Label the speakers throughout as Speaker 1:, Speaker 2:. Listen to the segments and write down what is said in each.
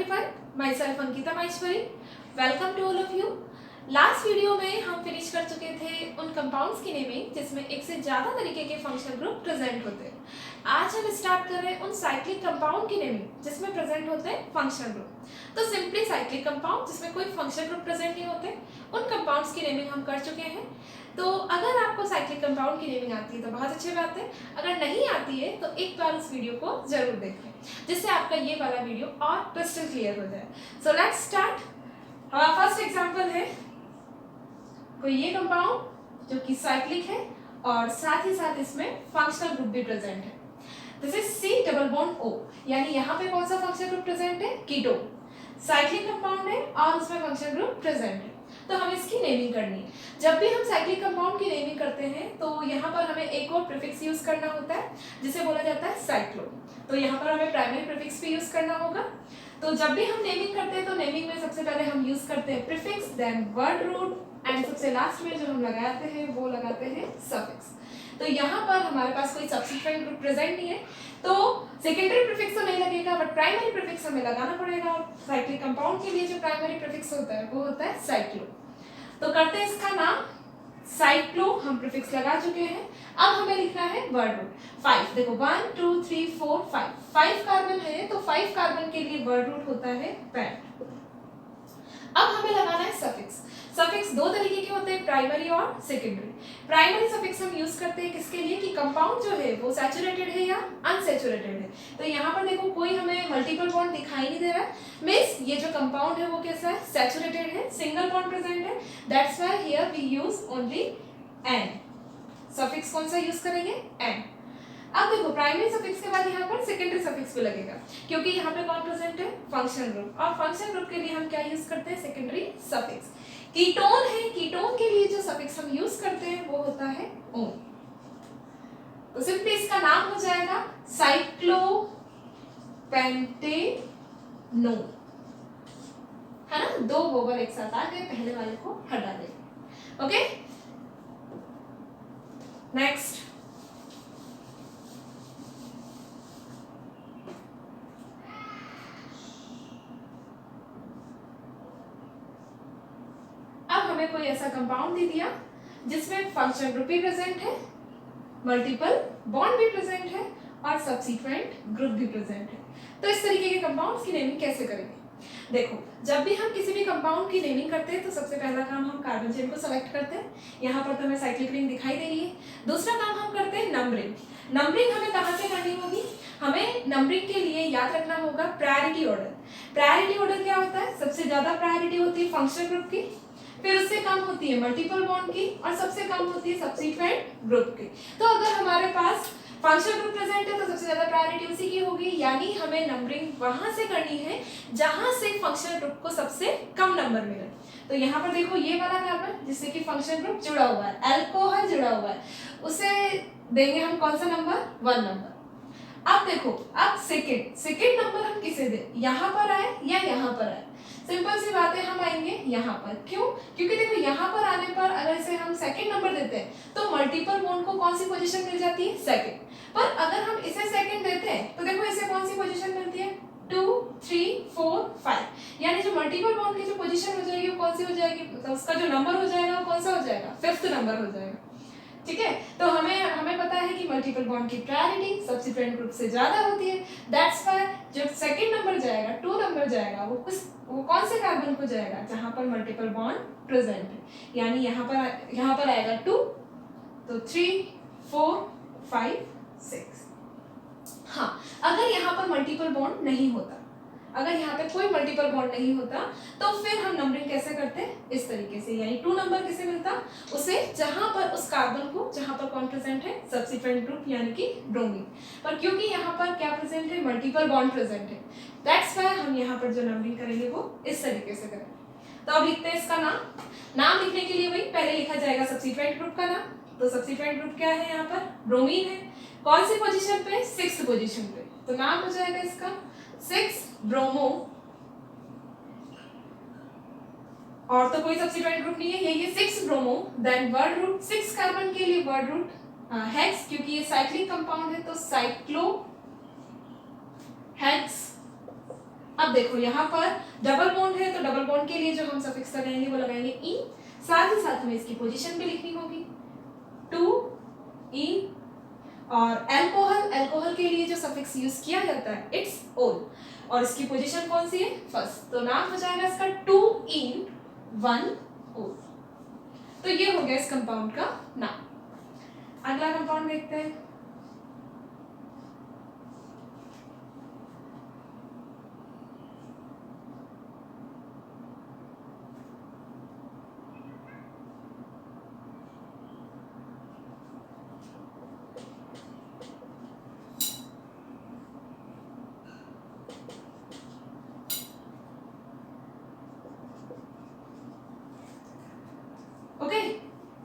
Speaker 1: everyone, myself Ankita Maheshwari. Welcome to all of you. Last video में हम finish कर चुके थे उन कंपाउंड्स की नेमिंग जिसमें एक से ज़्यादा तरीके के फंक्शनल ग्रुप प्रेजेंट होते हैं। आज हम स्टार्ट कर रहे हैं उन साइक्लिक कंपाउंड की नेमिंग जिसमें प्रेजेंट होते हैं फंक्शनल ग्रुप। तो सिंपली साइक्लिक कंपाउंड जिसमें कोई फंक्शनल ग्रुप प्रेजेंट नहीं होते, उन कंपाउंड्स की नेमिंग हम कर चुके हैं। तो अगर आपको साइक्लिक कंपाउंड की नेमिंग आती है तो बहुत अच्छी बात है, अगर नहीं आती है तो एक बार उस वीडियो को जरूर देखें जिससे आपका ये वाला वीडियो और क्रिस्टल क्लियर हो जाए। So let's start. हमारा फर्स्ट एग्जांपल है कोई ये कंपाउंड जो कि साइक्लिक है और साथ ही साथ इसमें फंक्शनल ग्रुप भी प्रेजेंट है। This is C double bond O, यानी यहाँ पे कौन सा फंक्शनल ग्रुप प्रेजेंट है? कीटोन। साइक्लिक कंपाउंड है और उसमें फंक्शनल ग्रुप प्रेजेंट है, तो हमें इसकी नेमिंग करनी है। जब भी हम साइक्लिक कंपाउंड की नेमिंग करते हैं तो यहाँ पर हमें एक और प्रीफिक्स यूज करना होता है जिसे बोला जाता है साइक्लो। तो यहाँ पर हमें प्राइमरी प्रीफिक्स भी यूज करना होगा। तो जब भी हम नेमिंग करते हैं तो नेमिंग में सबसे पहले हम यूज करते हैं prefix, then word root and सबसे लास्ट में जो हम लगाते हैं वो लगाते हैं सफिक्स। तो यहाँ पर हमारे पास कोई सब्स्टिट्यूएंट ग्रुप प्रेजेंट नहीं है तो सेकेंडरी प्रीफिक्स तो नहीं लगेगा, बट प्राइमरी प्रीफिक्स हमें लगाना पड़ेगा। और साइक्लिक कंपाउंड के लिए जो प्राइमरी प्रीफिक्स होता है वो होता है साइक्लो। तो करते हैं इसका नाम साइक्लो, हम प्रीफिक्स लगा चुके हैं। अब हमें लिखना है वर्ड रूट 5। देखो 1 2 3 4 5 कार्बन है तो 5 कार्बन के लिए वर्ड रूट होता है पैड। अब हमें लगाना है सफिक्स। सफिक्स दो तरीके के होते हैं, प्राइमरी और सेकेंडरी। प्राइमरी सफिक्स हम यूज करते हैं किसके लिए कि कंपाउंड जो है वो सैचुरेटेड है या अनसैचुरेटेड है। तो यहाँ पर देखो कोई हमें मल्टीपल बॉन्ड दिखाई नहीं दे रहा है, मींस ये जो कंपाउंड है वो कैसा है? सैचुरेटेड है, सिंगल बॉन्ड प्रेजेंट है। That's why here we use only ane. Suffix कौन सा यूज करेंगे? एन। अब देखो प्राइमरी सफिक्स के बाद यहाँ पर सेकेंडरी सफिक्स भी लगेगा क्योंकि यहाँ पे कौन प्रेजेंट है? Functional group. और फंक्शनल ग्रुप के लिए हम क्या यूज करते हैं? Secondary suffix. कीटोन है, कीटोन के लिए जो सफिक्स हम यूज करते हैं वो होता है ओन। तो सिंपली इसका नाम हो जाएगा साइक्लोपेंटेनोन, है ना? दो वोवल एक साथ आ गए, पहले वाले को हटा देंगे। Okay, next. हमें कोई ऐसा कंपाउंड दे दिया जिसमें फंक्शनल ग्रुप भी प्रेजेंट है, मल्टीपल बॉन्ड भी प्रेजेंट है और सब्सिक्वेंट ग्रुप भी प्रेजेंट है। तो इस तरीके के कंपाउंड्स की नेमिंग कैसे करेंगे? देखो जब भी हम किसी भी कंपाउंड की नेमिंग करते हैं तो सबसे पहला काम हम कार्बन चेन को सेलेक्ट करते हैं। यहाँ पर तो हमें साइक्लिक रिंग दिखाई दे रही है। दूसरा काम हम करते हैं नंबरिंग। नंबरिंग हमें कहाँ से करनी होगी? हमें नंबरिंग के लिए याद रखना होगा प्रायोरिटी ऑर्डर। प्रायोरिटी ऑर्डर क्या होता है? सबसे ज्यादा प्रायोरिटी होती है फंक्शनल ग्रुप की, फिर उससे कम होती है मल्टीपल बॉन्ड की और सबसे कम होती है सब्सिक्वेंट ग्रुप की। तो अगर हमारे पास फंक्शनल ग्रुप प्रेजेंट है तो सबसे ज्यादा प्रायोरिटी उसी की होगी, यानी हमें नंबरिंग वहां से करनी है जहां से फंक्शनल ग्रुप को सबसे कम नंबर मिले। तो यहाँ पर देखो ये वाला कार्बन जिससे कि फंक्शनल ग्रुप जुड़ा हुआ है, अल्कोहल जुड़ा हुआ है, उसे देंगे हम कौन सा नंबर? 1 नंबर। अब देखो अब सेकेंड नंबर हम किसे दें? यहाँ पर आए या यहाँ पर आए? सिंपल सी बात है, हम आएंगे यहाँ पर। क्यों? क्योंकि देखो यहाँ पर आने पर अगर इसे हम सेकंड नंबर देते हैं तो मल्टीपल बॉन्ड को कौन सी पोजीशन मिल जाती है? सेकंड। पर अगर हम इसे सेकंड देते हैं तो देखो इसे कौन सी पोजीशन मिलती है? 2 3 4 5, यानी जो मल्टीपल बॉन्ड की जो पोजीशन हो जाएगी वो कौन सी हो जाएगी? मतलब उसका जो नंबर हो जाएगा वो कौन सा हो जाएगा? 5th नंबर हो जाएगा। ठीक है, तो हमें पता है कि मल्टीपल बॉन्ड की प्रायोरिटी सब्सिक्वेंट ग्रुप से ज्यादा होती है। दैट्स व्हाई जो सेकंड नंबर जाएगा, 2 नंबर जाएगा, वो कौन से कार्बन को जाएगा? जहां पर मल्टीपल बॉन्ड प्रेजेंट है, यानी यहाँ पर आएगा 2, तो 3 4 5 6। हाँ, अगर यहाँ पर मल्टीपल बॉन्ड नहीं होता, अगर यहाँ पे कोई मल्टीपल बॉन्ड नहीं होता तो फिर हम नंबरिंग कैसे करते? इस तरीके से, यानी 2 नंबर किसे मिलता? उसे जहां पर उस कार्बन को जहां पर कौन प्रेजेंट है? सब्सिक्वेंट ग्रुप यानी कि ब्रोमीन। पर क्योंकि यहाँ पर क्या प्रेजेंट है? मल्टीपल बॉन्ड प्रेजेंट है। दैट्स व्हाई हम यहाँ पर जो नंबरिंग करेंगे वो इस तरीके से करेंगे। तो अब लिखते हैं इसका नाम लिखने के लिए वही पहले लिखा जाएगा सब्सिक्वेंट ग्रुप का नाम। तो सब्सिक्वेंट ग्रुप क्या है? यहाँ पर ब्रोमीन है। कौन सी पोजीशन पे? 6th पोजीशन पे। तो नाम हो जाएगा इसका 6 ब्रोमो। और तो कोई सब्सिट्यूएंट ग्रुप नहीं है, यही है 6 bromo. Then word root 6 carbon के लिए वर्ड रूट हेक्स, क्योंकि ये साइक्लिक कंपाउंड है तो साइक्लो हेक्स अब देखो यहाँ पर डबल बॉन्ड है, तो डबल बॉन्ड के लिए जो हम सफिक्स लगाएंगे वो लगाएंगे इन, साथ ही साथ हमें इसकी पोजीशन भी लिखनी होगी 2 इन। और अल्कोहल के लिए जो सफिक्स यूज किया जाता है इट्स ओल, और इसकी पोजीशन कौन सी है, फर्स्ट, तो नाम हो जाएगा इसका 2 इन 1 ओल। तो ये हो गया इस कंपाउंड का नाम। अगला कंपाउंड देखते हैं।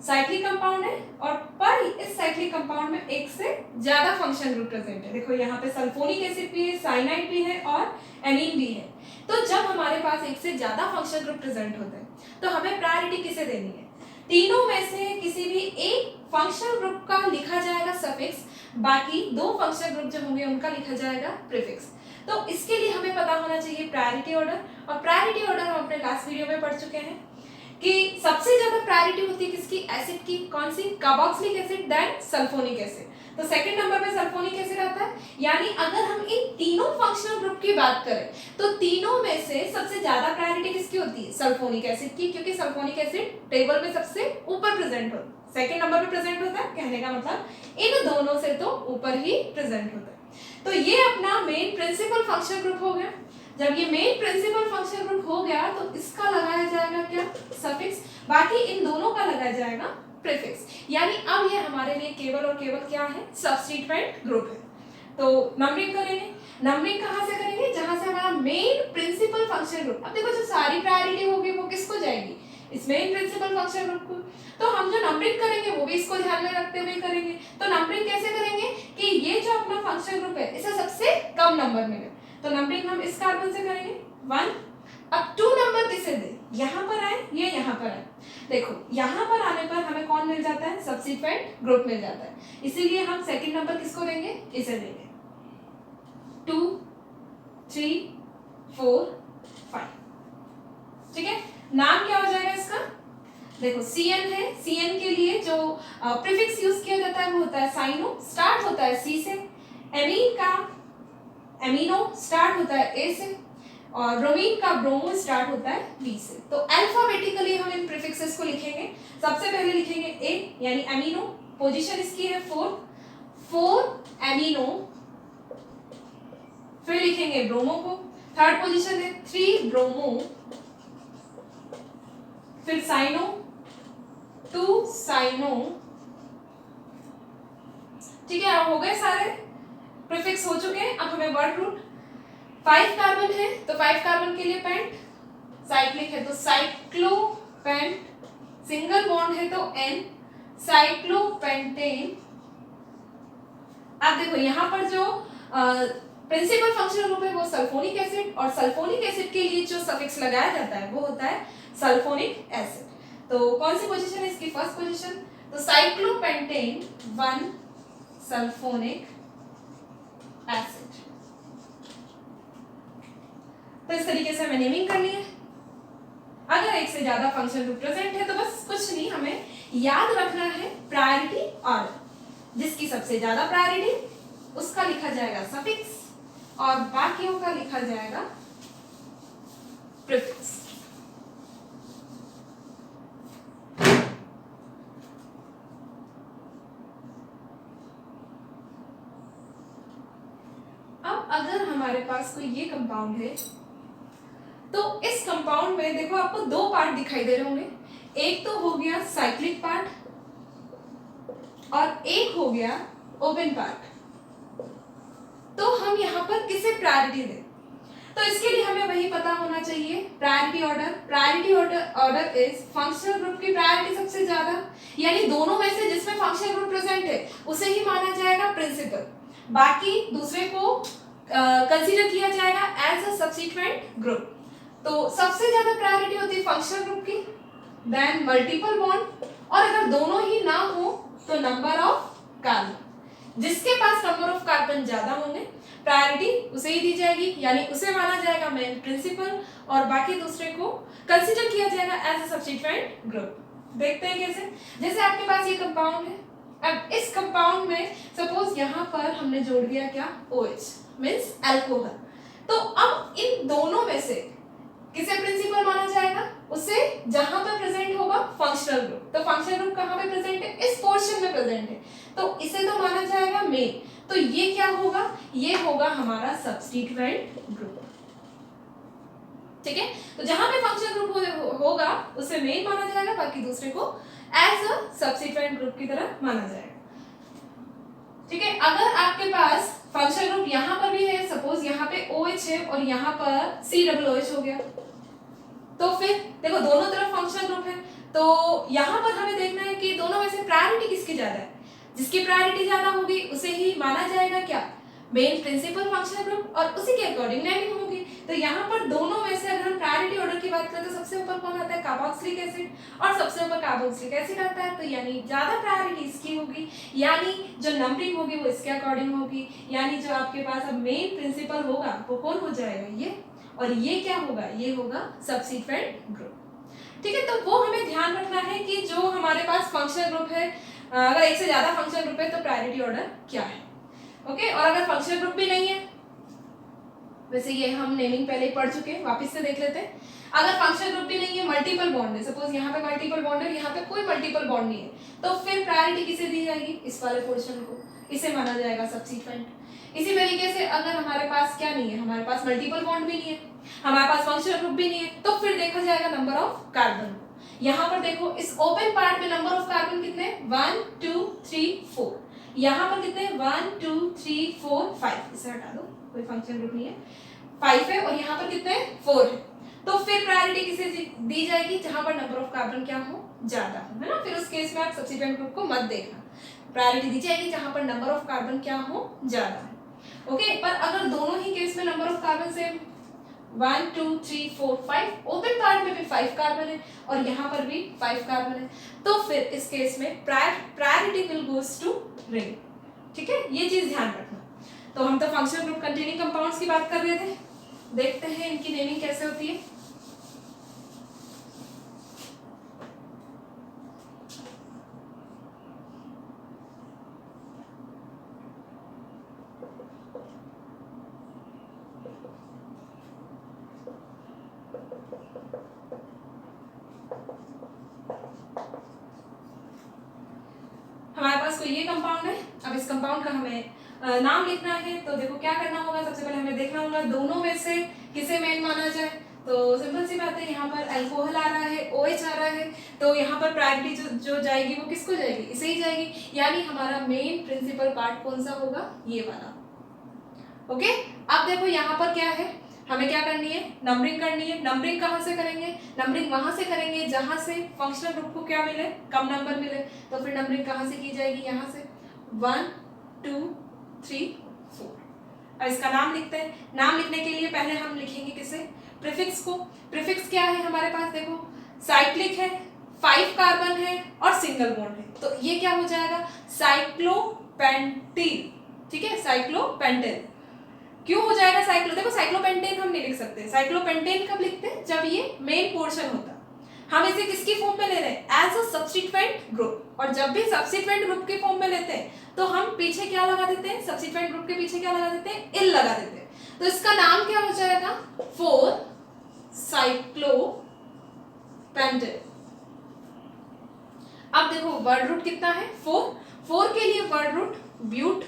Speaker 1: साइक्लिक कंपाउंड है, और पर इस साइक्लिक कंपाउंड में एक से ज्यादा फंक्शन ग्रुप प्रेजेंट है। देखो यहाँ पे सल्फोनिक एसिड भी है, साइनाइड भी है और एनीन भी है। तो जब हमारे पास एक से ज्यादा फंक्शन ग्रुप प्रेजेंट होते हैं तो हमें प्रायोरिटी किसे देनी है, तीनों में से किसी भी एक फंक्शनल ग्रुप का लिखा जाएगा सफिक्स, बाकी दो फंक्शनल ग्रुप जो होंगे उनका लिखा जाएगा प्रीफिक्स। तो इसके लिए हमें पता होना चाहिए प्रायोरिटी ऑर्डर, और प्रायोरिटी ऑर्डर हम अपने लास्ट वीडियो में पढ़ चुके हैं कि सबसे ज्यादा प्रायोरिटी होती है किसकी, एसिड की, कौन सी, carboxylic acid then sulphonic acid. तो सेकंड नंबर पे सल्फोनिक एसिड आता है। यानी अगर हम इन तीनों फंक्शनल ग्रुप की बात करें तो तीनों में से सबसे ज्यादा प्रायोरिटी किसकी होती है, सल्फोनिक एसिड की, क्योंकि सल्फोनिक एसिड टेबल में सबसे ऊपर प्रेजेंट होता है, सेकंड नंबर पे प्रेजेंट होता है। कहने का मतलब इन दोनों से तो ऊपर ही प्रेजेंट होता है। तो ये अपना मेन प्रिंसिपल फंक्शनल ग्रुप हो गया। जब ये मेन प्रिंसिपल फंक्शनल ग्रुप हो गया तो इसका लगाया जाएगा क्या, सफिक्स, बाकी इन दोनों का लगाया जाएगा प्रीफिक्स। यानी अब ये हमारे लिए केवल और केवल क्या है, सब्स्टिट्यूएंट ग्रुप है। तो नंबरिंग करेंगे, नंबरिंग कहाँ से करेंगे, जहां से हमारा मेन प्रिंसिपल फंक्शनल ग्रुप, अब देखो जो सारी प्रायोरिटी होगी वो किसको जाएगी, इस मेन प्रिंसिपल फंक्शनल ग्रुप को। तो हम जो नंबरिंग करेंगे वो भी इसको ध्यान में रखते हुए करेंगे। तो नंबरिंग कैसे करेंगे कि ये जो अपना फंक्शनल ग्रुप है इसे सबसे कम नंबर मिले, तो नंबरिंग हम इस कार्बन से करेंगे 1। अब 2 नंबर किसे दे, यहाँ पर आए, ये यहाँ पर आए। देखो यहाँ पर आने पर हमें कौन मिल जाता है, सब्स्टिट्यूएंट ग्रुप मिल जाता है, इसीलिए हम सेकंड नंबर किसको देंगे, इसे देंगे 2 3 4 5। ठीक है, नाम क्या हो जाएगा इसका, देखो CN है, CN के लिए जो प्रीफिक्स यूज किया जाता है वो होता है साइनो, स्टार्ट होता है C से। एमीन का एमिनो स्टार्ट होता है A से, और ब्रोमीन का ब्रोमो स्टार्ट होता है B से। तो अल्फाबेटिकली हम इन प्रीफिक्सेस को लिखेंगे। सबसे पहले लिखेंगे A यानी एमिनो, पोजीशन इसकी है 4 एमिनो, फिर लिखेंगे ब्रोमो को, थर्ड पोजीशन है 3 ब्रोमो, फिर साइनो 2 साइनो। ठीक है, अब हो गए सारे प्रीफिक्स हो चुके हैं। अब हमें वर्ड रूट, 5 कार्बन है तो 5 कार्बन के लिए पेंट, साइक्लिक है तो साइक्लोपेंट, सिंगल बॉन्ड है तो N, साइक्लोपेंटेन। अब देखो यहाँ पर जो प्रिंसिपल फंक्शनल ग्रुप है वो सल्फोनिक एसिड, और सल्फोनिक एसिड के लिए जो सफिक्स लगाया जाता है वो होता है सल्फोनिक एसिड। तो कौन सी पोजीशन है इसकी, फर्स्ट पोजीशन, तो साइक्लोपेंटेन 1 सल्फोनिक एसिड। तो इस तरीके से हमें नेमिंग करनी है। अगर एक से ज्यादा फंक्शन ग्रुप प्रेजेंट है तो बस कुछ नहीं, हमें याद रखना है प्रायोरिटी ऑर्डर, जिसकी सबसे ज्यादा प्रायोरिटी उसका लिखा जाएगा सफिक्स और बाकियों का लिखा जाएगा प्रीफिक्स। अगर हमारे पास कोई ये कंपाउंड है तो इस कंपाउंड में देखो आपको 2 पार्ट दिखाई दे रहे होंगे, एक तो हो गया साइक्लिक पार्ट और एक हो गया ओपन पार्ट। तो हम यहाँ पर किसे प्रायोरिटी दें, तो इसके लिए हमें वही पता होना चाहिए priority order. Priority order is functional group की प्रायोरिटी सबसे ज्यादा, यानी दोनों में से जिसमें फंक्शनल ग्रुप प्रेजेंट है उसे ही माना जाएगा प्रिंसिपल, बाकी दूसरे को कंसीडर किया जाएगा एज अ सब्स्टिट्यूएंट ग्रुप। तो सबसे ज्यादा प्रायोरिटी होती है फंक्शनल ग्रुप की, देन मल्टीपल बॉन्ड, और अगर दोनों ही ना हो तो नंबर ऑफ कार्बन। जिसके पास नंबर ऑफ कार्बन ज्यादा होंगे प्रायोरिटी उसे ही दी जाएगी, यानी उसे माना जाएगा मेन प्रिंसिपल और बाकी दूसरे को कंसिडर किया जाएगा एज अ सब्स्टिट्यूएंट ग्रुप। देखते हैं कैसे। जैसे आपके पास ये कंपाउंड है, अब इस कंपाउंड में सपोज यहाँ पर हमने जोड़ दिया क्या, OH मीन्स अल्कोहल। तो अब इन दोनों में से किसे प्रिंसिपल माना जाएगा, उसे जहां पर प्रेजेंट होगा फंक्शनल ग्रुप। तो फंक्शनल ग्रुप कहां पे प्रेजेंट है, इस पोर्शन में प्रेजेंट है, तो इसे तो माना जाएगा मेन। तो ये क्या होगा, ये होगा हमारा सब्स्टिट्यूएंट ग्रुप। ठीक है, तो जहां पे फंक्शनल ग्रुप होगा उसे मेन माना जाएगा, बाकी दूसरे को एज अ सब्स्टिट्यूएंट ग्रुप की तरह माना जाएगा। ठीक है, अगर आपके पास फंक्शनल ग्रुप यहाँ पर भी है, सपोज यहाँ पे OH है और यहाँ पर COOH हो गया, तो फिर देखो दोनों तरफ फंक्शनल ग्रुप है, तो यहाँ पर हमें देखना है कि दोनों में से प्रायोरिटी किसकी ज्यादा है। जिसकी प्रायोरिटी ज्यादा होगी उसे ही माना जाएगा क्या, मेन प्रिंसिपल फंक्शनल ग्रुप, और उसी के अकॉर्डिंग नेमिंग होगी। तो यहाँ पर दोनों में से अगर हम प्रायोरिटी ऑर्डर की बात करें तो सबसे ऊपर कौन आता है, कार्बोक्सिलिक एसिड, और सबसे ऊपर कार्बोक्सिलिक एसिड आता है, तो यानी ज्यादा प्रायोरिटी इसकी होगी, यानी जो नंबरिंग होगी वो इसके अकॉर्डिंग होगी, यानी जो आपके पास अब मेन प्रिंसिपल होगा वो कौन हो जाएगा, ये, और ये क्या होगा, ये होगा सब्स्टिट्यूएंट ग्रुप। ठीक है, तो वो हमें ध्यान रखना है कि जो हमारे पास फंक्शनल ग्रुप है, अगर एक से ज्यादा फंक्शनल ग्रुप है तो प्रायोरिटी ऑर्डर क्या है। ओके, और अगर फंक्शनल ग्रुप भी नहीं है, वैसे ये हम नेमिंग पहले ही पढ़ चुके हैं, वापस से देख लेते हैं। अगर फंक्शनल ग्रुप भी नहीं है, मल्टीपल बॉन्ड है, सपोज यहाँ पे मल्टीपल बॉन्ड है, यहाँ पे कोई मल्टीपल बॉन्ड नहीं है, तो फिर प्रायोरिटी किसे दी जाएगी, इस वाले पोर्शन को, इसे माना जाएगा सब्स्टिट्यूएंट। इसी तरीके से अगर हमारे पास क्या नहीं है, हमारे पास मल्टीपल बॉन्ड भी नहीं है, हमारे पास फंक्शनल ग्रुप भी नहीं है, तो फिर देखा जाएगा नंबर ऑफ कार्बन। यहाँ पर देखो इस ओपन पार्ट में नंबर ऑफ कार्बन कितने, 1 2 3 4, यहाँ पर कितने 1 2 3 4 5, इसे हटा दो, कोई फंक्शनल ग्रुप नहीं है, 5 है, और यहाँ पर कितने 4 है। तो फिर प्रायोरिटी किसे दी जाएगी, जहां पर नंबर ऑफ कार्बन क्या हो, ज्यादा हो, है ना। फिर उस केस में आप सब्स्टिट्यूएंट ग्रुप को मत देखना, प्रायोरिटी दी जाएगी जहां पर नंबर ऑफ कार्बन क्या हो, ज्यादा है। ओके, पर अगर दोनों ही केस में नंबर ऑफ कार्बन से 1 2 3 4 5, ओपन पार्ट में भी 5 कार्बन है और यहाँ पर भी 5 कार्बन है, तो फिर इस केस में priority will goes to ring. ठीक है, ये चीज ध्यान रखना। तो हम तो फंक्शनल ग्रुप कंटेनिंग कंपाउंड्स की बात कर रहे थे, देखते हैं इनकी नेमिंग कैसे होती है। हमारे पास कोई ये कंपाउंड है, अब इस कंपाउंड का हमें नाम लिखना है, तो देखो क्या करना होगा, सबसे पहले हमें देखना होगा दोनों में से किसे मेन माना जाए। तो सिंपल सी बात है, यहाँ पर अल्कोहल आ रहा है, OH आ रहा है, तो यहाँ पर प्रायोरिटी जो जाएगी वो किसको जाएगी, इसे ही जाएगी, यानी हमारा मेन प्रिंसिपल पार्ट कौन सा होगा, ये वाला। ओके, अब देखो यहाँ पर क्या है, हमें क्या करनी है, नंबरिंग करनी है। नंबरिंग कहाँ से करेंगे, नंबरिंग वहां से करेंगे जहां से फंक्शनल ग्रुप को क्या मिले, कम नंबर मिले, तो फिर नंबरिंग कहाँ से की जाएगी, यहाँ से 1 2 3 4। अब इसका नाम लिखते हैं। नाम लिखने के लिए पहले हम लिखेंगे किसे, प्रीफिक्स को। प्रीफिक्स क्या है हमारे पास, देखो साइक्लिक है, 5 कार्बन है और सिंगल बॉन्ड है, तो ये क्या हो जाएगा, साइक्लोपेंटीन। ठीक है, साइक्लोपेंटेन। क्यों हो जाएगा साइक्लो, देखो साइक्लोपेंटेन हम नहीं लिख सकते, साइक्लोपेंटेन कब लिखते हैं, जब ये मेन पोर्शन होता है। हम इसे किसकी फॉर्म में ले रहे हैं, एज अ सब्स्टिट्यूएंट ग्रुप, और जब भी सब्स्टिट्यूएंट ग्रुप की फॉर्म में लेते हैं तो हम पीछे क्या लगा देते हैं, सब्स्टिट्यूएंट ग्रुप के पीछे क्या लगा देते हैं, इल लगा देते हैं, तो इसका नाम क्या हो जाएगा, 4 साइक्लोपेंटेन। अब देखो वर्ड रूट कितना है, 4 के लिए वर्ड रूट ब्यूट।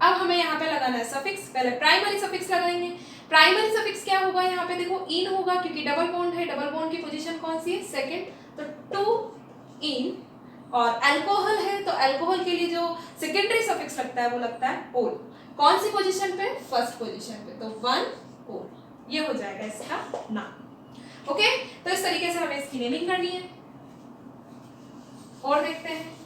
Speaker 1: अब हमें यहाँ पे लगाना है सफिक्स, पहले प्राइमरी सफिक्स लगाएंगे। प्राइमरी सफिक्स क्या होगा, यहाँ पे देखो इन होगा, क्योंकि डबल बॉन्ड है, डबल बॉन्ड की पोजीशन कौन सी है, सेकंड, तो 2 इन, और अल्कोहल है तो अल्कोहल के लिए जो सेकेंडरी सफिक्स लगता है वो लगता है ओल, कौन सी पोजीशन पे, फर्स्ट पोजीशन पे, तो 1 ओल, ये हो जाएगा इसका नाम। ओके, तो इस तरीके से हमें इसकी नेमिंग करनी है। और देखते हैं,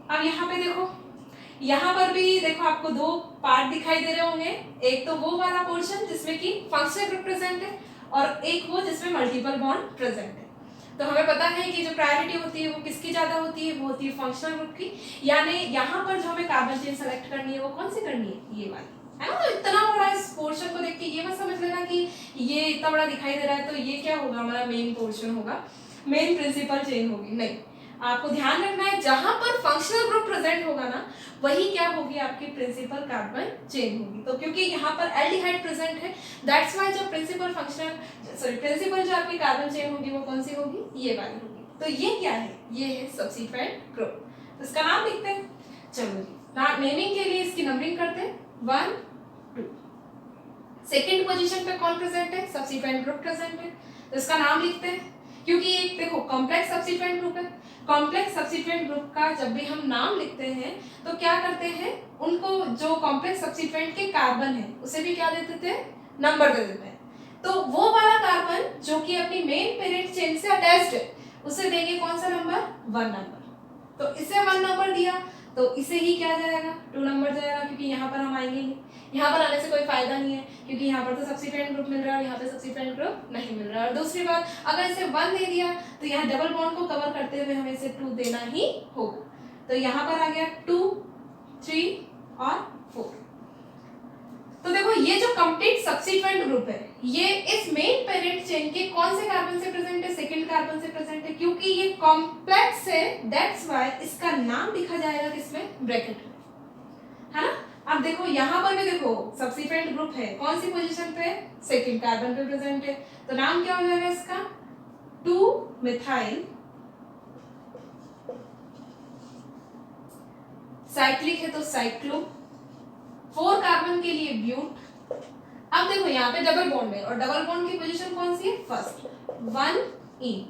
Speaker 1: अब अब यहाँ पे देखो, यहाँ पर भी देखो आपको दो पार्ट दिखाई दे रहे होंगे, एक तो वो वाला पोर्शन जिसमें कि फंक्शनल ग्रुप प्रेजेंट है और एक वो जिसमें मल्टीपल बॉन्ड प्रेजेंट है। तो हमें पता है कि जो प्रायोरिटी होती है वो किसकी ज्यादा होती है, वो होती है फंक्शनल ग्रुप की। यानी यहाँ पर जो हमें कार्बन चेन सेलेक्ट करनी है वो कौन सी करनी है, ये वाली, है ना। तो इतना बड़ा इस पोर्शन को देख के ये मत समझ लेना कि ये इतना बड़ा दिखाई दे रहा है तो ये क्या होगा, हमारा मेन पोर्शन होगा, मेन प्रिंसिपल चेन होगी, नहीं। आपको ध्यान रखना है जहां पर फंक्शनल ग्रुप प्रेजेंट होगा ना, वही क्या होगी, आपकी प्रिंसिपल कार्बन चेन होगी। तो क्योंकि यहाँ पर एल्डिहाइड प्रेजेंट है, दैट्स व्हाई जो प्रिंसिपल जो आपकी कार्बन चेन होगी वो कौन सी होगी, ये वाली होगी। तो ये क्या है, ये है सब्सिक्वेंट ग्रुप। तो इसका नाम लिखते हैं, चलो जी नेमिंग के लिए इसकी नंबरिंग करते हैं, 1 2। सेकेंड पोजीशन पे कौन प्रेजेंट है, सब्सिक्वेंट ग्रुप प्रेजेंट है, तो इसका नाम लिखते हैं। क्योंकि एक देखो कॉम्प्लेक्स सब्सिक्वेंट ग्रुप है, कॉम्प्लेक्स सब्सिक्वेंट ग्रुप का जब भी हम नाम लिखते हैं तो क्या करते हैं, उनको जो कॉम्प्लेक्स सब्सिक्वेंट के कार्बन है उसे भी क्या दे देते हैं, नंबर दे देते हैं। तो वो वाला कार्बन जो कि अपनी मेन पेरेंट चेन से अटैच्ड है उसे देंगे कौन सा नंबर, 1 नंबर। तो इसे 1 नंबर दिया तो इसे ही क्या जाएगा, 2 नंबर जाएगा, क्योंकि यहाँ पर हम आएंगे नहीं, यहाँ पर आने से कोई फायदा नहीं है, क्योंकि यहाँ पर तो सब्सिक्वेंट ग्रुप मिल रहा है और यहाँ पे सब्सिक्वेंट ग्रुप नहीं मिल रहा है। और दूसरी बात, अगर इसे 1 दे दिया तो यहाँ डबल बॉन्ड को कवर करते हुए हमें इसे 2 देना ही होगा। तो यहाँ पर आ गया 2 3 और 4। तो देखो ये जो कंप्लीट सब्सिक्वेंट ग्रुप है ये इस मेन पेरेंट चेन के कौन से कार्बन से प्रेजेंट है, सेकंड कार्बन से प्रेजेंट है। क्योंकि ये कॉम्प्लेक्स है, दैट्स व्हाई इसका नाम लिखा जाएगा किसमें, ब्रैकेट में, है ना। अब देखो यहाँ पर भी देखो सब्सिक्वेंट ग्रुप है, कौन सी पोजीशन पे, सेकंड कार्बन पे प्रेजेंट है, तो नाम क्या हो जाएगा इसका, 2 मिथाइल साइक्लिक है तो साइक्लो, 4 कार्बन के लिए ब्यूट। अब देखो यहाँ पे डबल बॉन्ड है और डबल बॉन्ड की पोजीशन कौन सी है, फर्स्ट, 1 इन।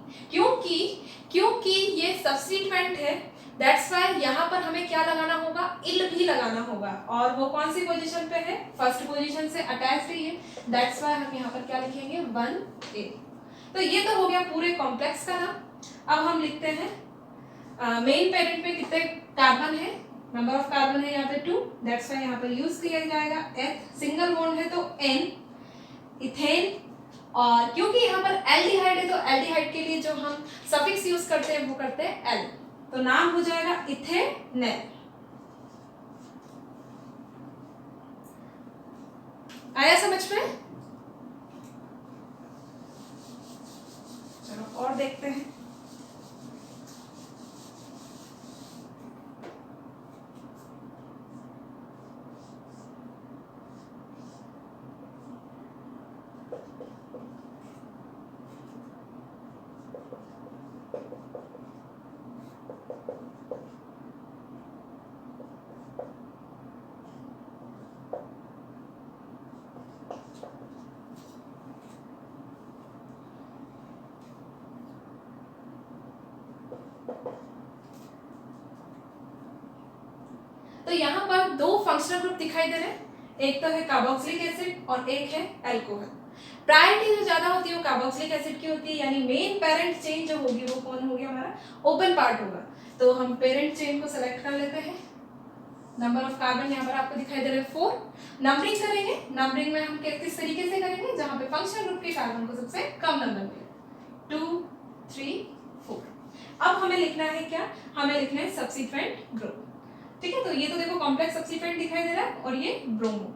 Speaker 1: क्योंकि ये सब्स्टिट्यूएंट है, दैट्स व्हाई यहाँ पर हमें क्या लगाना होगा, इल भी लगाना होगा, और वो कौन सी पोजीशन पे है, फर्स्ट पोजीशन से अटैच्ड ही है, दैट्स व्हाई हम यहाँ पर क्या लिखेंगे, 1 इन। तो ये तो हो गया पूरे कॉम्प्लेक्स का नाम। अब हम लिखते हैं मेन पेरेंट में कितने कार्बन है, नंबर ऑफ कार्बन है यहाँ पे 2, दैट्स व्हाई यहाँ पर यूज किया जाएगा एथ, सिंगल बॉन्ड है तो एन, इथेन। और क्योंकि यहाँ पर एल्डिहाइड है तो एल्डिहाइड के लिए जो हम सफिक्स यूज करते हैं वो करते हैं एल, तो नाम हो जाएगा इथेनेल। आया समझ में, चलो और देखते हैं। तो यहाँ पर 2 फंक्शनल ग्रुप दिखाई दे रहे हैं, एक तो है कार्बोक्सिलिक एसिड और एक है अल्कोहल। प्रायोरिटी जो ज्यादा होती है वो कार्बोक्सिलिक एसिड की होती है, यानी मेन पेरेंट चेन जो होगी वो कौन होगी, हमारा ओपन पार्ट होगा। तो हम पेरेंट चेन को सेलेक्ट कर लेते हैं, नंबर ऑफ कार्बन यहाँ पर आपको दिखाई दे रहे हैं 4। नंबरिंग करेंगे, नंबरिंग में हम किस तरीके से करेंगे, जहाँ पे फंक्शनल ग्रुप के कार्बन को सबसे कम नंबर मिले, 2 3 4। अब हमें लिखना है क्या, हमें लिखना है सब्सिक्वेंट ग्रुप, ठीक है। तो ये तो देखो कॉम्प्लेक्स सब्सिक्वेंट दिखाई दे रहा है और ये ब्रोमो।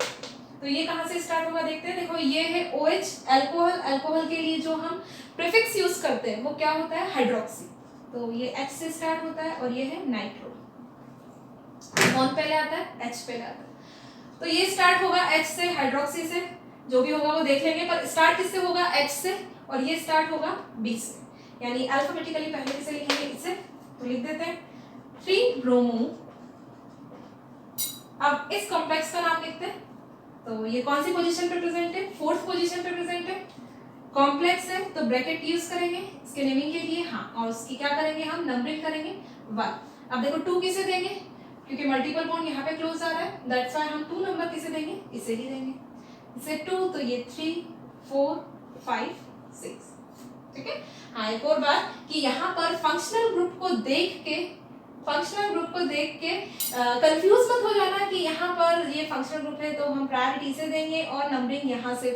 Speaker 1: तो ये कहाँ से स्टार्ट होगा देखते हैं। देखो ये है OH, अल्कोहल, अल्कोहल के लिए जो हम प्रीफिक्स यूज करते हैं वो क्या होता है, हाइड्रोक्सी। तो ये H से स्टार्ट होता है और ये है नाइट्रो। कौन पहले आता है, H पहले आता है। तो ये स्टार्ट होगा H से, हाइड्रोक्सी से, जो भी होगा वो देख लेंगे, पर स्टार्ट किससे होगा, H से, और ये स्टार्ट होगा B से, यानी अल्फाबेटिकली पहले किसे लिखेंगे, इसे। तो लिख देते हैं 3 ब्रोमो। अब इस कॉम्प्लेक्स का नाम लिखते हैं। तो ये कौन सी पोजीशन पे प्रेजेंट है, 4th पोजीशन पे प्रेजेंट है, कॉम्प्लेक्स है तो ब्रैकेट यूज करेंगे इसके नेमिंग के लिए, हाँ, और उसकी क्या करेंगे हम, नंबरिंग करेंगे 1। अब देखो 2 किसे देंगे, क्योंकि मल्टीपल बॉन्ड यहाँ पे क्लोज आ रहा है, दैट्स व्हाई हम 2 नंबर किसे देंगे, इसे ही देंगे, इसे 2, तो ये 3 4 5 6, ठीक है। हाँ, एक और बात कि यहाँ पर फंक्शनल ग्रुप को देख के फंक्शनल ग्रुप को देख के कंफ्यूज मत हो जाना कि यहाँ पर ये फंक्शनल ग्रुप है तो हम प्रायोरिटी से देंगे और नंबरिंग यहाँ से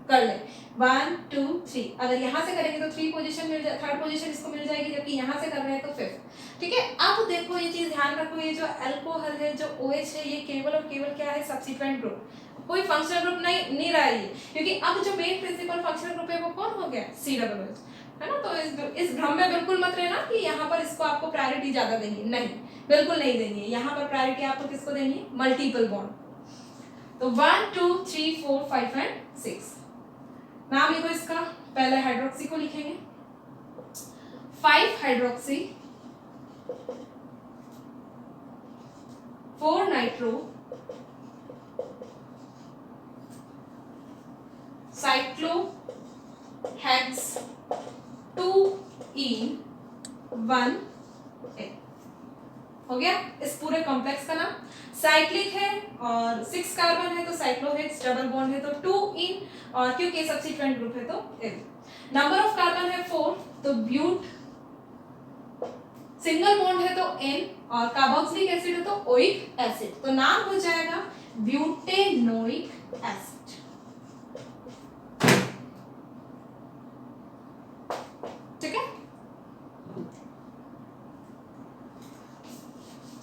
Speaker 1: कर ले 1 2 3। अगर यहाँ से करेंगे तो 3 पोजीशन मिल जाए, 3rd पोजीशन इसको मिल जाएगी, जबकि यहाँ से कर रहे हैं तो 5th। ठीक है, अब देखो ये चीज ध्यान रखो, ये जो अल्कोहल है, जो OH है, ये केवल और केवल क्या है, सब्सिक्वेंट ग्रुप, कोई फंक्शनल ग्रुप नहीं रहा है, क्योंकि अब जो मेन प्रिंसिपल फंक्शनल ग्रुप है वो कौन हो गया, COOH, है ना। तो इस भ्रम में बिल्कुल मत रहना कि यहाँ पर इसको आपको प्रायोरिटी ज्यादा देंगे, नहीं, बिल्कुल नहीं देंगे। यहाँ पर प्रायोरिटी आपको किसको देनी है, मल्टीपल बॉन्ड। तो 1 2 3 4 5 एंड 6। नाम लिखो इसका, पहले हाइड्रोक्सी को लिखेंगे 5 हाइड्रोक्सी 4 नाइट्रो साइक्लो हेक्स 2 इन 1 ए। हो गया इस पूरे कॉम्प्लेक्स का नाम। साइक्लिक है और 6 कार्बन है तो साइक्लोहेक्स, डबल बॉन्ड है तो 2 इन, और क्योंकि सब्सिक्वेंट ग्रुप है तो एल। नंबर ऑफ कार्बन है 4 तो ब्यूट, सिंगल बॉन्ड है तो एन, और कार्बोक्सिलिक एसिड है तो ओइक एसिड, तो नाम हो जाएगा ब्यूटेनोइक एसिड। ठीक है,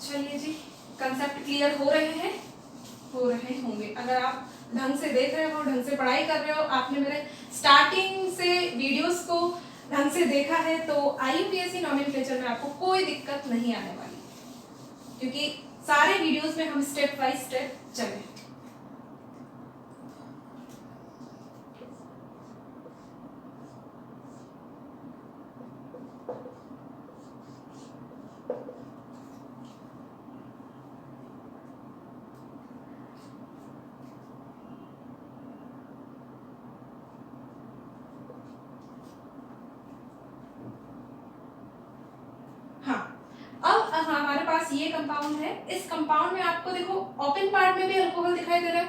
Speaker 1: चलिए जी, कंसेप्ट क्लियर हो रहे होंगे। अगर आप ढंग से देख रहे हो, ढंग से पढ़ाई कर रहे हो, आपने मेरे स्टार्टिंग से वीडियोस को ढंग से देखा है, तो IUPAC नॉमेनक्लेचर में आपको कोई दिक्कत नहीं आने वाली, क्योंकि सारे वीडियोस में हम स्टेप बाय स्टेप चले। हमारे पास ये कंपाउंड है, इस कंपाउंड में आपको देखो ओपन पार्ट में भी अल्कोहल दिखाई दे रहा है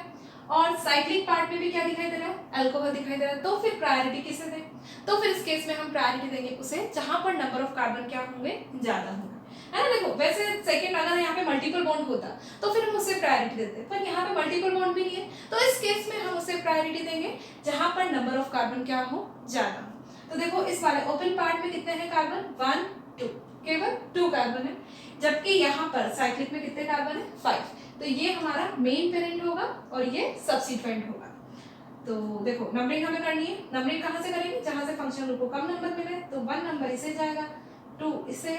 Speaker 1: और साइक्लिक पार्ट में भी क्या दिखाई दे रहा है, अल्कोहल दिखाई दे रहा है। तो फिर प्रायोरिटी किसे दें, तो फिर इस केस में हम प्रायोरिटी देंगे उसे जहां पर नंबर ऑफ कार्बन क्या होंगे, ज्यादा होंगे, है ना। देखो वैसे सेकंड अगर यहाँ पे मल्टीपल बॉन्ड होता तो फिर हम उसे प्रायोरिटी देते, पर यहाँ पे मल्टीपल बॉन्ड भी नहीं है, तो इस केस में हम उसे प्रायोरिटी देंगे जहां पर नंबर ऑफ कार्बन क्या हो, ज्यादा। तो देखो इस वाले ओपन पार्ट में कितने हैं कार्बन, 1 2, केवल 2 कार्बन है, जबकि यहाँ पर साइक्लिक में कितने कार्बन है, 5। तो ये हमारा मेन पेरेंट होगा और ये सब्सिट्यूएंट होगा। तो देखो नंबरिंग हमें करनी है, नंबरिंग कहाँ से करेंगे, जहां से फंक्शन ग्रुप को कम नंबर मिले, तो 1 नंबर इसे जाएगा, 2 इसे,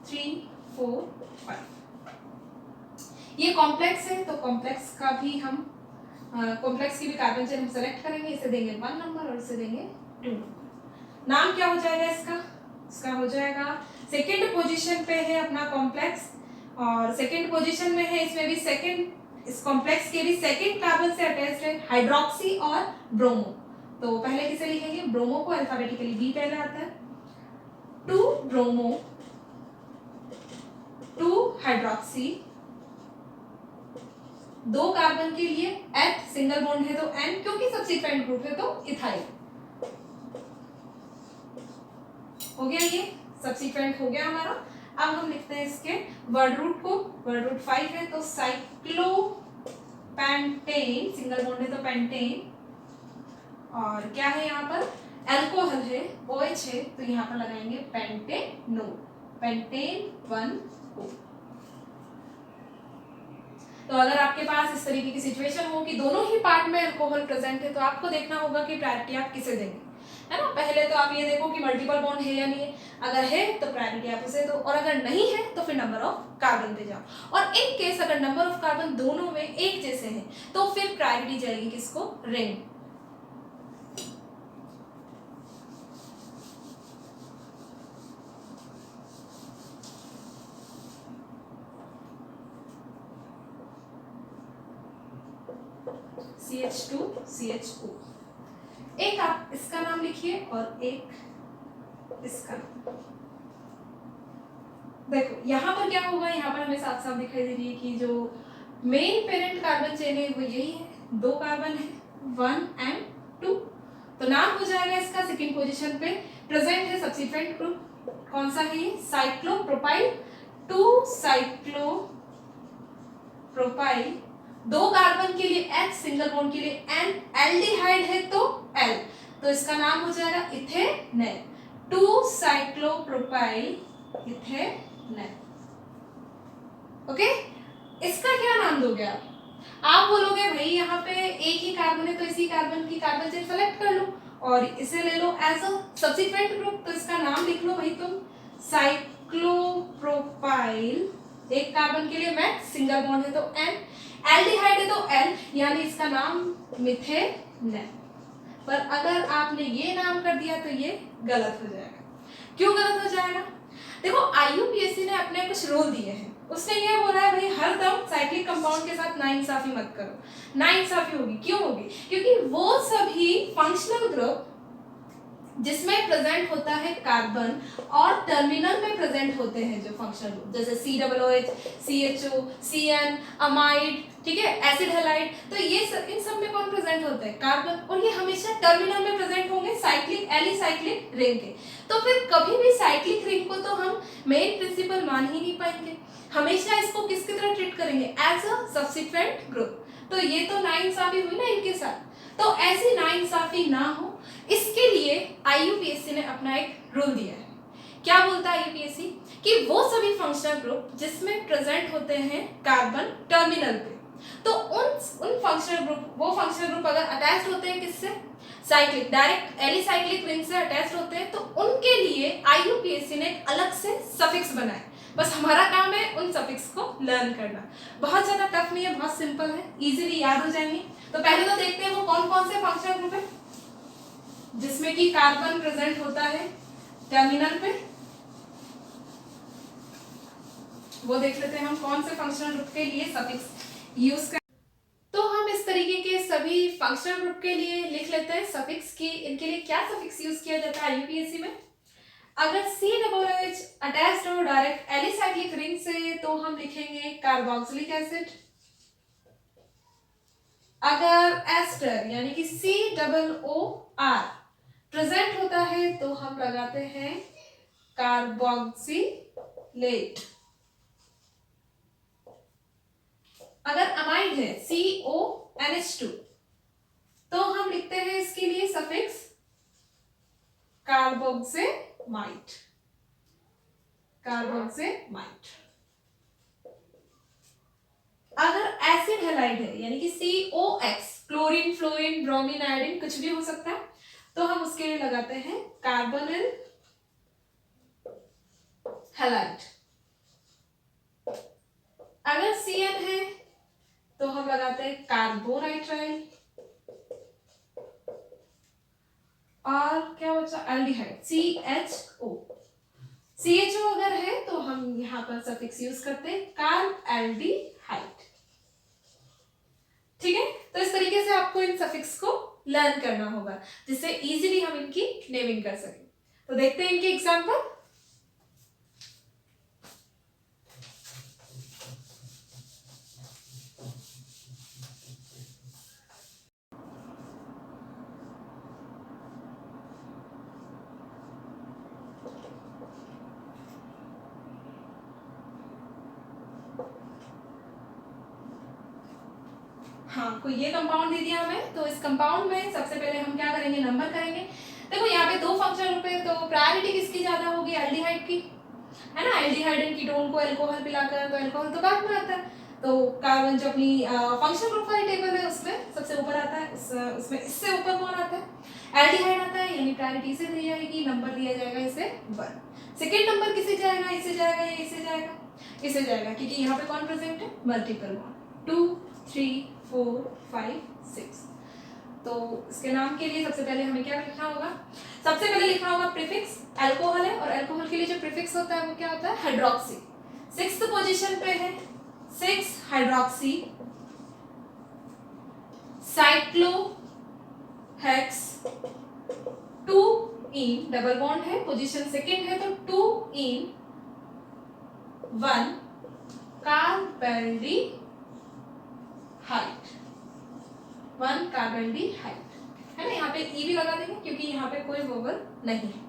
Speaker 1: 3 4 5। ये कॉम्प्लेक्स है तो कॉम्प्लेक्स का भी हम कॉम्प्लेक्स की भी कार्बन चेन हम सेलेक्ट करेंगे, इसे देंगे 1 नंबर और इसे देंगे 2 नंबर। नाम क्या हो जाएगा इसका, इसका हो जाएगा, सेकेंड पोजीशन पे है अपना कॉम्प्लेक्स और सेकेंड पोजीशन में है, इसमें भी सेकेंड, इस कॉम्प्लेक्स के भी सेकेंड कार्बन से अटैच्ड है हाइड्रोक्सी और ब्रोमो। तो पहले किसे लिखेंगे, ब्रोमो को अल्फाबेटिकली बी पहले आता है, 2 ब्रोमो 2 हाइड्रोक्सी, 2 कार्बन के लिए एथ, सिंगल बॉन्ड है तो एन, क्योंकि सब्सिक्वेंट ग्रुप है तो इथाइल। हो गया, ये सब्सिक्वेंट हो गया हमारा। अब हम लिखते हैं इसके वर्ड रूट को, वर्ड रूट 5 है तो साइक्लोपेंटेन, सिंगल बॉन्ड है तो पेंटेन, और क्या है यहाँ पर अल्कोहल है, OH है, तो यहाँ पर लगाएंगे पेंटेनोल, पेंटेन 1O। तो अगर आपके पास इस तरीके की सिचुएशन हो कि दोनों ही पार्ट में अल्कोहल प्रेजेंट है, तो आपको देखना होगा कि प्रायोरिटी आप किसे देंगे, है ना। पहले तो आप ये देखो कि मल्टीपल बॉन्ड है या नहीं है, अगर है तो प्रायोरिटी आप उसे दो, और अगर नहीं है तो फिर नंबर ऑफ कार्बन पे जाओ। और इन केस अगर नंबर ऑफ कार्बन दोनों में एक जैसे हैं तो फिर प्रायोरिटी जाएगी किसको, रिंग। CH2 CHO। एक आप इसका नाम लिखिए और एक इसका। देखो यहाँ पर क्या होगा, यहाँ पर हमें साफ साफ दिखाई दे रही है कि जो मेन पेरेंट कार्बन चेन है वो यही है, 2 कार्बन है, 1 and 2। तो नाम हो जाएगा इसका सेकंड पोजीशन पे प्रेजेंट है सब्सिट्यूएंट ग्रुप, कौन सा है ये, साइक्लोप्रोपाइल 2 साइक्लोप्रोपाइल, 2 कार्बन के लिए H, सिंगल बॉन्ड के लिए N, एल्डिहाइड है तो L, तो इसका नाम हो जाएगा इथेनॉल, 2 साइक्लोप्रोपाइल इथेनॉल। ओके, इसका क्या नाम दोगे आप बोलोगे भाई यहाँ पे एक ही कार्बन है तो इसी कार्बन की कार्बन चेन सेलेक्ट कर लो और इसे ले लो एज अ सब्सिक्वेंट ग्रुप, तो इसका नाम लिख लो भाई तुम साइक्लोप्रोपाइल, एक कार्बन के लिए मैच, सिंगल बॉन्ड है तो N, एल्डिहाइड है तो L, यानी इसका नाम मिथेनॉल। पर अगर आपने ये नाम कर दिया तो ये गलत हो जाएगा। क्यों गलत हो जाएगा? देखो IUPAC ने अपने कुछ रूल दिए हैं, उसने ये बोला है भाई हरदम साइक्लिक कंपाउंड के साथ नाइंसाफी मत करो। नाइंसाफी होगी, क्यों होगी? क्योंकि वो सभी फंक्शनल ग्रुप जिसमें प्रेजेंट होता है कार्बन और टर्मिनल में प्रेजेंट होते हैं जो फंक्शनल ग्रुप, जैसे COOH, CHO, CN, अमाइड, ठीक है, एसिड हैलाइड, तो ये इन सब में कौन प्रेजेंट होता है? कार्बन, और ये हमेशा टर्मिनल में प्रेजेंट होंगे साइक्लिक एलिसाइक्लिक रिंग के। तो फिर कभी भी साइक्लिक रिंग को तो हम मेन प्रिंसिपल मान ही नहीं पाएंगे, हमेशा इसको किसकी तरह ट्रीट करेंगे? As a subsequent group. तो ये तो नाइंसाफी हुई ना इनके साथ, तो ऐसी नाइंसाफी ना हो इसके लिए IUPAC ने अपना एक रूल दिया है। क्या बोलता है IUPAC? कि वो सभी फंक्शनल ग्रुप जिसमें प्रेजेंट होते हैं कार्बन टर्मिनल पे, तो उन फंक्शनल ग्रुप, वो फंक्शनल ग्रुप अगर अटैच्ड होते हैं किससे? साइक्लिक, डायरेक्ट एलिसाइक्लिक रिंग से अटैच्ड होते हैं, तो उनके लिए IUPAC ने एक अलग से सफिक्स बनाए। बस हमारा काम है उन सफिक्स को लर्न करना। बहुत ज्यादा टफ नहीं है, बहुत सिंपल है, इजीली याद हो जाएंगे। तो पहले तो देखते हैं वो कौन कौन से फंक्शनल ग्रुप है जिसमें कि कार्बन प्रेजेंट होता है टर्मिनल पे। वो देख लेते हैं हम कौन से फंक्शनल ग्रुप के लिए सफिक्स यूज कर। तो हम इस तरीके के सभी फंक्शनल ग्रुप के लिए लिख लेते हैं सफिक्स की इनके लिए क्या सफिक्स यूज किया जाता है IUPAC में। अगर COOH अटैच्ड हो डायरेक्ट एलिसाइक्लिक रिंग से तो हम लिखेंगे कार्बोक्सिलिक एसिड। अगर एस्टर यानी कि COOR प्रेजेंट होता है तो हम लगाते हैं कार्बोक्सिलेट। अगर अमाइड है CONH2 तो हम लिखते हैं इसके लिए सफिक्स कार्बोक्सिमाइड। कार्बोक्सिमाइड। अगर एसिड हैलाइड है यानी कि COX, chlorine, fluorine, bromine, iodine, कुछ भी हो सकता है, तो हम उसके लिए लगाते हैं कार्बोनिल हैलाइड। अगर CN है तो हम लगाते हैं कार्बोनाइट्राइल। और क्या बचा? एल्डिहाइड CHO अगर है तो हम यहां पर सफिक्स यूज करते हैं कार्ब एल्डिहाइड। ठीक है, तो इस तरीके से आपको इन सफिक्स को लर्न करना होगा जिससे इजीली हम इनकी नेमिंग कर सकें। तो देखते हैं इनके एग्जांपल। हाँ, कोई ये कंपाउंड दे दिया हमें, तो इस कंपाउंड में सबसे पहले हम क्या करेंगे? नंबर करेंगे। देखो यहाँ पे 2 फंक्शनल ग्रुप है तो प्रायोरिटी किसकी ज्यादा होगी? एल्डिहाइड की, है ना। एल्डिहाइड एंड कीटोन को अल्कोहल पिलाकर, तो अल्कोहल तो बाद में आता है, तो कार्बन जो अपनी फंक्शनल ग्रुप वाली टेबल है उसमें सबसे ऊपर आता है। उसमें इससे ऊपर कौन आता है? एल्डिहाइड आता है, यानी प्रायोरिटी इसे दी जाएगी, नंबर दिया जाएगा इसे 1। सेकेंड नंबर किसे जाएगा? इसे जाएगा या इसे जाएगा? इसे जाएगा, क्योंकि यहाँ पे कौन प्रेजेंट है? Multiple bond, 2 3 4 5 6। तो इसके नाम के लिए सबसे पहले हमें क्या लिखना होगा? सबसे पहले लिखना होगा प्रीफिक्स। अल्कोहल है और अल्कोहल के लिए जो प्रीफिक्स होता है वो क्या होता है? हाइड्रोक्सी। 6th पोजीशन पे है 6 हाइड्रोक्सी साइक्लोहेक्स 2 इन, डबल बॉन्ड है, पोजीशन सेकंड है तो 2 इन 1 कार्बोल्डिहाइड, 1 कार्बोल्डिहाइड, है ना। यहाँ पे ई भी लगा देंगे क्योंकि यहाँ पे कोई वोवल नहीं है,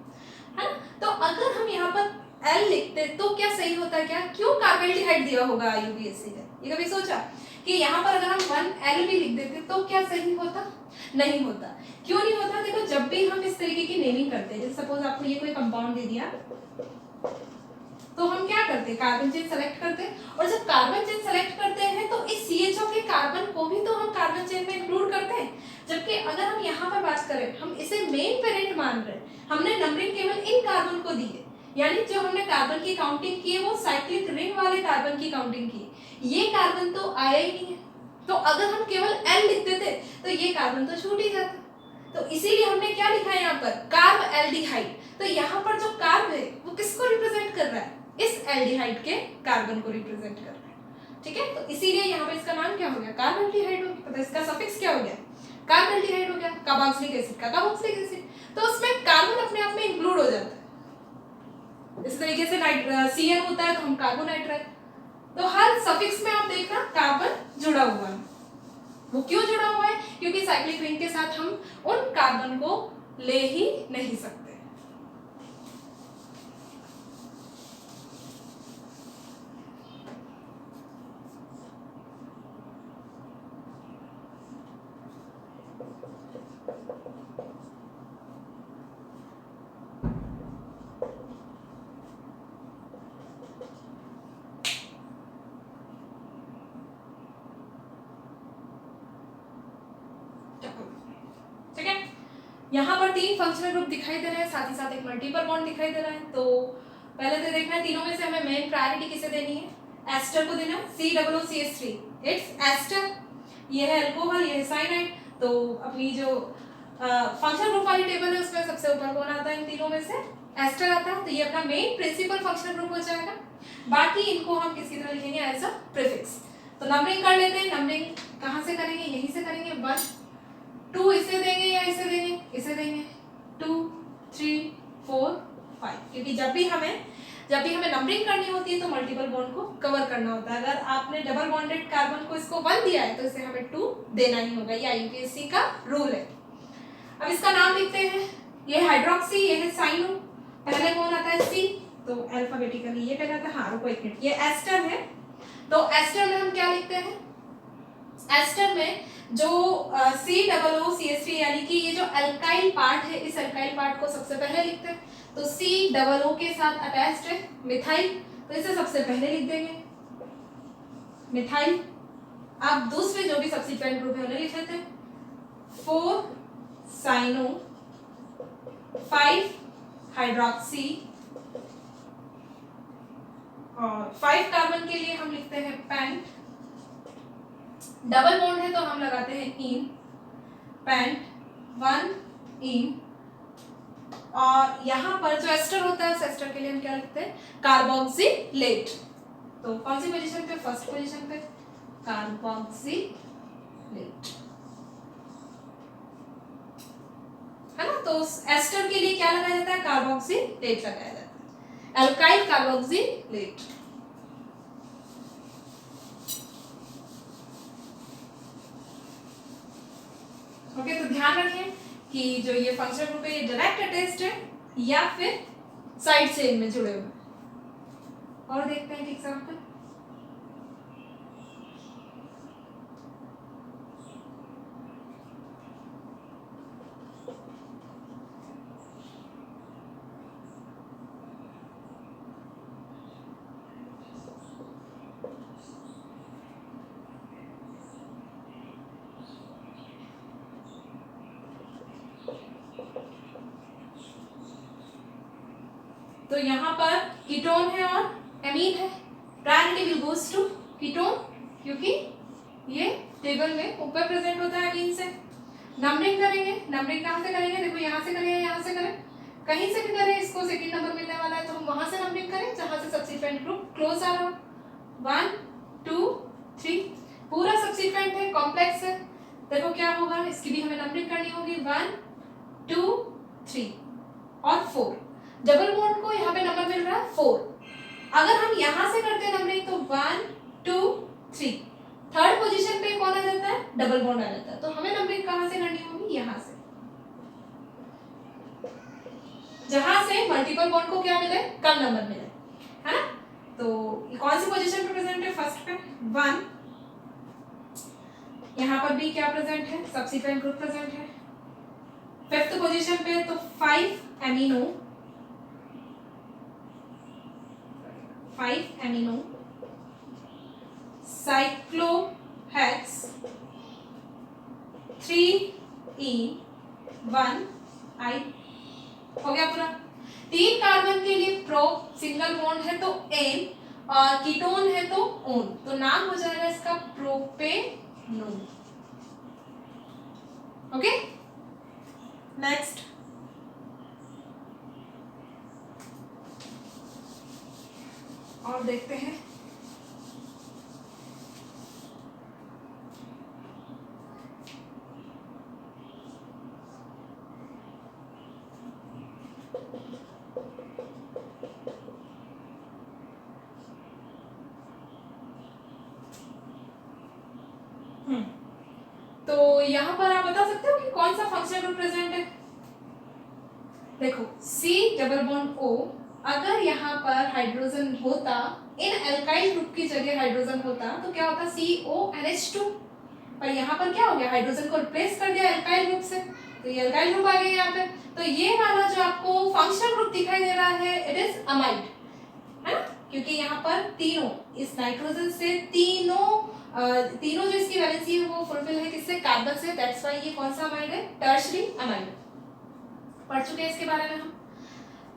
Speaker 1: है ना। तो अगर हम यहाँ पर L लिखते तो क्या सही होता? क्या क्यों कार्बोल्डिहाइड दिया होगा IUPAC ने? ये कभी सोचा कि यहाँ पर अगर हम 1L भी लिख देते तो क्या सही होता? नहीं होता। क्यों नहीं होता? देखो, जब भी हम इस तरीके की नेमिंग करते हैं, जैसे सपोज आपको ये कोई कंपाउंड दे दिया, तो हम क्या करते हैं? कार्बन चेन सेलेक्ट करते हैं, और जब कार्बन चेन सेलेक्ट करते हैं तो इस CHO के कार्बन को भी तो हम कार्बन चेन में इंक्लूड करते हैं। जबकि अगर हम यहाँ पर बात करें, हम इसे मेन पेरेंट मान रहे हैं, हमने नंबरिंग केवल इन कार्बन को दी है, यानी जो हमने कार्बन की काउंटिंग की है वो साइक्लिक रिंग वाले कार्बन की काउंटिंग की है। ये कार्बन तो आया ही नहीं है, तो अगर हम केवल L लिख देते तो ये कार्बन तो छूट ही जाता। तो इसीलिए हमने क्या लिखा है यहाँ पर? Carb aldehyde. तो यहाँ पर जो कार्ब है वो किसको रिप्रेजेंट कर रहा है? इस एल्डिहाइड के कार्बन को रिप्रेजेंट कर रहा है। ठीक है, तो इसीलिए यहाँ पे इसका नाम क्या हो गया? कार्ब एल्डिहाइड हो गया। तो इसका सफिक्स क्या हो गया? कार्ब एल्डिहाइड हो गया। कार्बोक्सिलिक एसिड का कार्बोक्सिलिक एसिड, तो उसमें कार्बन अपने आप में इंक्लूड हो जाता है। इस तरीके से CN होता है तो हम कार्बोनाइट्राइड। तो हर सफिक्स में आप देखना कार्बन जुड़ा हुआ है। वो क्यों जुड़ा हुआ है? क्योंकि साइक्लिक रिंग के साथ हम उन कार्बन को ले ही नहीं सकते। ठीक है, यहाँ पर 3 फंक्शनल ग्रुप दिखाई दे रहे हैं, साथ ही साथ एक मल्टीपल बॉन्ड दिखाई दे रहा है। तो पहले तो देखना है तीनों में से हमें मेन प्रायोरिटी किसे देनी है? एस्टर को देना है। COOCH3 इट्स एस्टर, ये है अल्कोहल, ये है साइनाइड। तो अपनी जो फंक्शनल ग्रुप वाली टेबल है उसमें सबसे ऊपर कौन आता है? इन तीनों में से एस्टर आता है। तो ये अपना मेन प्रिंसिपल फंक्शनल ग्रुप हो जाएगा। बाकी इनको हम किसकी तरह लिखेंगे? As a prefix. तो नंबरिंग कर लेते हैं। नंबरिंग कहाँ से करेंगे? यहीं से करेंगे। 1 2 इसे देंगे या इसे देंगे? इसे देंगे। 2 3 4 5, क्योंकि जब भी हमें नंबरिंग करनी होती है तो मल्टीपल बॉन्ड को कवर करना होता है। अगर आपने डबल बॉन्डेड कार्बन को इसको 1 दिया है तो इसे हमें 2 देना ही होगा। ये IUPAC का रूल है। अब इसका नाम लिखते हैं। ये हाइड्रोक्सी, ये है साइनो। पहले कौन आता है? C, तो अल्फाबेटिकली ये कहलाता है। हाँ रुको एक मिनट, ये एस्टर है। तो एस्टर में हम क्या लिखते हैं? एस्टर में जो COOCH3 यानी कि ये जो अल्काइल पार्ट है, इस अल्काइल पार्ट को सबसे पहले लिखते हैं। तो COO के साथ अटैच्ड है मिथाइल, तो इसे सबसे पहले लिख देंगे मिथाइल। आप दूसरे जो भी सब्स्टिट्यूएंट ग्रुप है उन्हें लिख लेते हैं। 4 साइनो, 5 हाइड्रोक्सी, और 5 कार्बन के लिए हम लिखते हैं पेंट। डबल बॉन्ड है तो हम लगाते हैं इन, पेंट 1 इन। और यहाँ पर जो एस्टर होता है उस एस्टर के लिए हम क्या लिखते हैं? कार्बोक्सिलेट। तो कौन सी पोजीशन पे? फर्स्ट पोजीशन पे कार्बोक्सिलेट, है ना। तो एस्टर के लिए क्या लगाया जाता है? कार्बोक्सिलेट लगाया जाता है, अल्काइल कार्बोक्सिलेट। ओके, तो ध्यान रखें कि जो ये फंक्शनल ग्रुप है ये डायरेक्ट अटैच्ड है या फिर साइड चेन में जुड़े हुए हैं। और देखते हैं एक एग्जांपल। तो यहाँ पर कीटोन है और एमीन है। Priority will goes to ketone, क्योंकि ये टेबल में ऊपर प्रेजेंट होता है एमीन से। नंबरिंग करेंगे। नंबरिंग कहाँ से करेंगे? देखो, यहाँ से करें या यहाँ से करें, कहीं से भी करें, इसको सेकंड नंबर मिलने वाला है तो हम वहां से नंबरिंग करें जहां से सब्स्टिट्यूएंट ग्रुप क्लोज आ रहा हो। 1 2 3, पूरा सब्स्टिट्यूएंट है, कॉम्प्लेक्स है। देखो क्या होगा, इसकी भी हमें नंबरिंग करनी होगी। 1 2 3 और 4। डबल बॉन्ड को यहाँ पे नंबर मिल रहा है 4। अगर हम यहाँ से करते हैं नंबरिंग तो 1 2 3, थर्ड पोजीशन पे कौन आ जाता है? डबल बॉन्ड आ जाता है। तो हमें नंबरिंग कहाँ से करनी होगी? यहाँ से, जहां से मल्टीपल बॉन्ड को क्या मिले? कम नंबर मिले। तो कौन सी पोजीशन पे प्रेजेंट है? फर्स्ट पे 1, यहाँ पर भी क्या प्रेजेंट है? सब्सिट्यूएंट ग्रुप प्रेजेंट है। फिफ्थ पोजीशन पे तो 5 एमिनो साइक्लोहेक्स 3E1I हो गया पूरा। 3 कार्बन के लिए प्रो सिंगल बॉन्ड है तो एन और कीटोन है तो ओन, तो नाम हो जाएगा इसका प्रोपेनोन। ओके, नेक्स्ट और देखते हैं। तो यहाँ पर आप बता सकते हो कि कौन सा फंक्शनल ग्रुप प्रेजेंट है? देखो C डबल बॉन्ड O, अगर यहाँ पर हाइड्रोजन होता, इन एल्काइल ग्रुप की जगह हाइड्रोजन होता तो क्या होता? CONH2, पर यहाँ पर क्या हो गया? हाइड्रोजन को रिप्लेस कर दिया एल्काइल ग्रुप से, तो ये एल्काइल ग्रुप आ गया यहाँ पे। तो ये वाला जो आपको फंक्शनल ग्रुप दिखाई दे रहा है, इट इज अमाइड, है ना, क्योंकि यहाँ पर तीनों इस नाइट्रोजन से तीनों जो इसकी वैलेंसी है वो फुलफिल है किससे? कार्बन से। दैट्स व्हाई ये कौन सा अमाइड है? Tertiary amide. पढ़ चुके हैं इसके बारे में हम।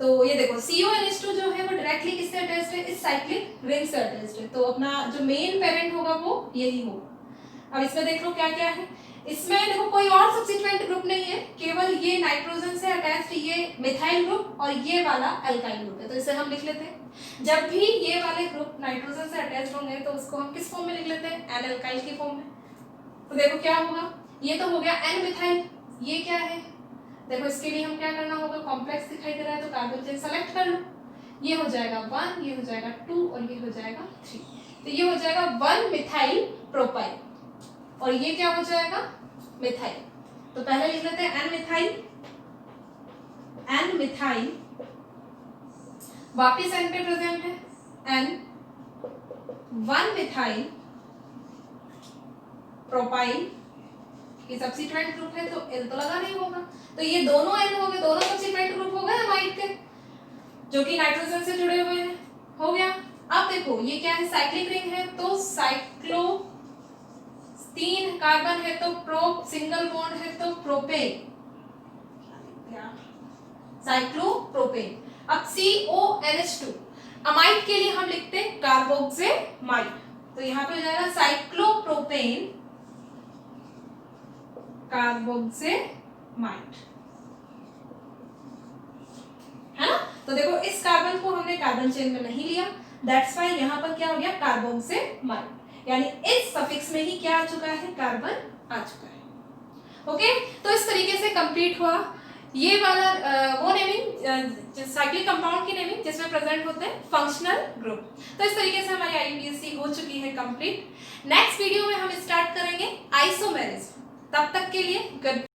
Speaker 1: तो ये देखो CONH2 जो है वो डायरेक्टली किससे अटैच्ड है? इस साइक्लिक रिंग से अटैच्ड है, तो अपना जो मेन पेरेंट होगा वो यही होगा। अब इसमें देख लो क्या क्या है। इसमें देखो कोई और सब्स्टिट्यूएंट ग्रुप नहीं है, केवल ये नाइट्रोजन से अटैच्ड ये मिथाइल ग्रुप और ये वाला एल्काइल ग्रुप है। तो इसे हम लिख लेते हैं, जब भी ये वाले ग्रुप नाइट्रोजन से अटैच्ड होंगे तो उसको हम किस फॉर्म में लिख लेते हैं? एन एल्काइल की फॉर्म में। तो देखो क्या होगा, ये तो हो गया एन मिथाइल, ये क्या है? देखो इसके लिए हम क्या करना होगा? कॉम्प्लेक्स दिखाई दे रहा है तो कार्बन चेन सेलेक्ट कर लो। ये हो जाएगा 1, ये हो जाएगा 2 और ये हो जाएगा 3। तो ये हो जाएगा 1 मिथाइल प्रोपाइल और ये क्या हो जाएगा? मिथाइल। तो पहले लिख लेते हैं एन मिथाइल, वापिस एन पे प्रेजेंट है एन 1 मिथाइल प्रोपाइल, ये सब्स्टिट्यूएंट ग्रुप है तो एल तो लगा नहीं होगा, तो ये दोनों एन हो गए, दोनों सब्स्टिट्यूएंट ग्रुप हो गए अमाइड के जो कि नाइट्रोजन से जुड़े हुए हैं। हो गया। अब देखो ये क्या है? साइक्लिक रिंग है तो साइक्लो, 3 कार्बन है तो प्रो सिंगल बॉन्ड है तो प्रोपेन, साइक्लोप्रोपेन। अब CONH2 अमाइड के लिए हम लिखते हैं कार्बोक्सिमाइड, तो यहाँ पे हो जाएगा साइक्लोप्रोपेन कार्बोक्सिमाइड, है ना। तो देखो इस कार्बन को हमने कार्बन चेन में नहीं लिया, दैट्स व्हाई यहाँ पर क्या हो गया? कार्बोक्सिमाइड, यानी इस सफिक्स में ही क्या आ चुका है? कार्बन आ चुका है। ओके, तो इस तरीके से कंप्लीट हुआ ये वाला वो नेमिंग, साइक्लिक कंपाउंड की नेमिंग जिसमें प्रेजेंट होते हैं फंक्शनल ग्रुप। तो इस तरीके से हमारी IUPAC हो चुकी है कंप्लीट। नेक्स्ट वीडियो में हम स्टार्ट करेंगे आइसोमेरिज्म। तब तक के लिए गुड।